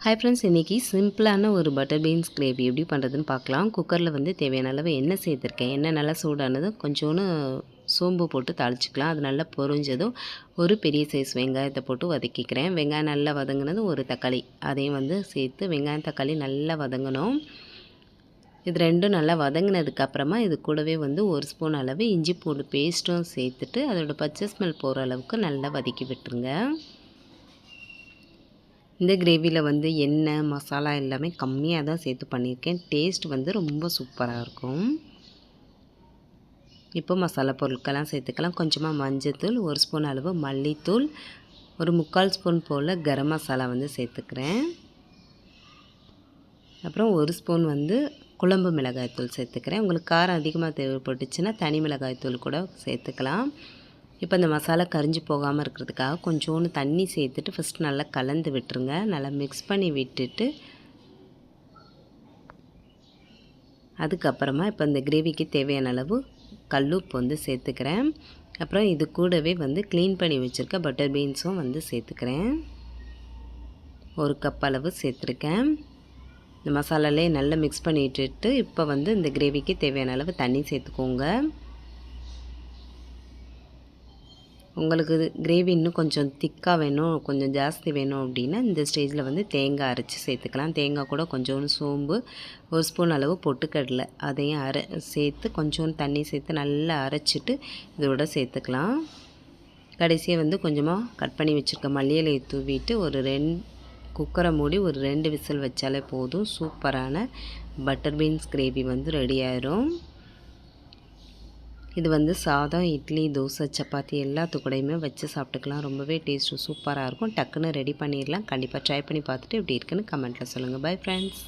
Hi friends, இன்றைக்கி சிம்பிளான ஒரு பட்டர் பீன்ஸ் கிரேவி எப்படி பண்ணுறதுன்னு பார்க்கலாம். குக்கரில் வந்து தேவையான அளவு எண்ணெய் சேர்த்துருக்கேன். எண்ணெய் நல்லா சூடானதும் கொஞ்சோன்னு சோம்பு போட்டு தாளிச்சிக்கலாம். அது நல்லா பொரிஞ்சதும் ஒரு பெரிய சைஸ் வெங்காயத்தை போட்டு வதக்கிக்கிறேன். வெங்காயம் நல்லா வதங்கினதும் ஒரு தக்காளி அதையும் வந்து சேர்த்து வெங்காயம் தக்காளி நல்லா வதங்கணும். இது ரெண்டும் நல்லா வதங்கினதுக்கப்புறமா இது கூடவே வந்து ஒரு ஸ்பூன் அளவு இஞ்சி பூண்டு பேஸ்ட்டும் சேர்த்துட்டு அதோட பச்சை ஸ்மெல் போகிற அளவுக்கு நல்லா வதக்கி விட்டுருங்க. இந்த கிரேவியில் வந்து எண்ணெய் மசாலா எல்லாமே கம்மியாக தான் சேர்த்து பண்ணியிருக்கேன். டேஸ்ட் வந்து ரொம்ப சூப்பராக இருக்கும். இப்போ மசாலா பொருட்கள்லாம் சேர்த்துக்கலாம். கொஞ்சமாக மஞ்சள்தூள், ஒரு ஸ்பூன் அளவு மல்லித்தூள், ஒரு 3/4 ஸ்பூன் போல் கரம் மசாலா வந்து சேர்த்துக்கிறேன். அப்புறம் ஒரு ஸ்பூன் வந்து குழம்பு மிளகாய்த்தூள் சேர்த்துக்கிறேன். உங்களுக்கு காரம் அதிகமாக தேவைப்பட்டுச்சுன்னா தனி மிளகாய்த்தூள் கூட சேர்த்துக்கலாம். இப்போ இந்த மசாலா கரிஞ்சு போகாமல் இருக்கிறதுக்காக கொஞ்சோண்டு தண்ணி சேர்த்துட்டு ஃபஸ்ட் நல்லா கலந்து விட்டுருங்க. நல்லா மிக்ஸ் பண்ணி விட்டுட்டு அதுக்கப்புறமா இப்போ இந்த கிரேவிக்கு தேவையான அளவு கல்லுப்பு வந்து சேர்த்துக்கிறேன். அப்புறம் இது கூடவே வந்து க்ளீன் பண்ணி வச்சுருக்க பட்டர் பீன்ஸும் வந்து சேர்த்துக்கிறேன். 1 கப் அளவு சேர்த்துருக்கேன். இந்த மசாலாலே நல்லா மிக்ஸ் பண்ணி விட்டுட்டு இப்போ வந்து இந்த கிரேவிக்கு தேவையான அளவு தண்ணி சேர்த்துக்கோங்க. உங்களுக்கு கிரேவி இன்னும் கொஞ்சம் திக்காக வேணும், கொஞ்சம் ஜாஸ்தி வேணும் அப்படின்னா இந்த ஸ்டேஜில் வந்து தேங்காய் அரைச்சி சேர்த்துக்கலாம். தேங்காய் கூட கொஞ்சோண்டு சோம்பு, ஒரு ஸ்பூன் அளவு பொட்டுக்கடலை அதையும் சேர்த்து கொஞ்சோண்டு தண்ணி சேர்த்து நல்லா அரைச்சிட்டு இதோட சேர்த்துக்கலாம். கடைசியாக வந்து கொஞ்சமாக கட் பண்ணி வச்சுருக்க மல்லி இலையை தூவிட்டு ஒரு குக்கரை மூடி ஒரு 2 விசில் வச்சாலே போதும். சூப்பரான பட்டர் பீன்ஸ் கிரேவி வந்து ரெடி ஆயிரும். இது வந்து சாதம், இட்லி, தோசை, சப்பாத்தி எல்லாத்துக்கூடையுமே வச்சு சாப்பிட்டுக்கலாம். ரொம்பவே டேஸ்ட்டு சூப்பராக இருக்கும். டக்குன்னு ரெடி பண்ணிடலாம். கண்டிப்பாக ட்ரை பண்ணி பார்த்துட்டு எப்படி இருக்குன்னு கமெண்ட்டில் சொல்லுங்கள். Bye friends.